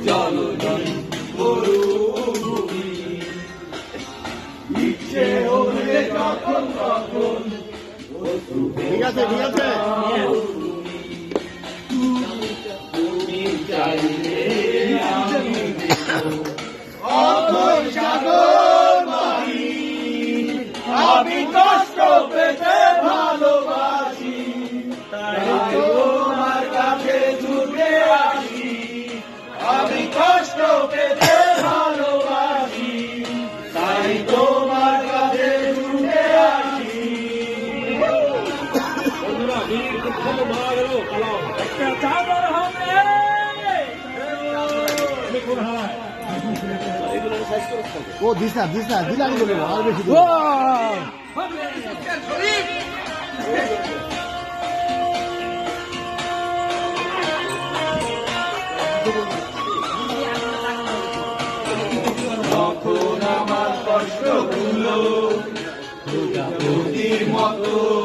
জননী মরুভূমি ইচ্ছে হলে যখন তখন ঠিক আছে ঠিক আছে তুমি চাইলে আমি অথই সাগর মারি আমি কষ্ট পেতে ভালোবাসি তাই তোমার কাছে ছুটে আসি আমি কষ্ট পেতে ভালোবাসি তাই তোমার কাছে ছুটে আসি একটা চাদর হবে ও দিস না দিলে আমি বলবো আর বেশি তখন আমার কষ্টগুলো নদীর মতো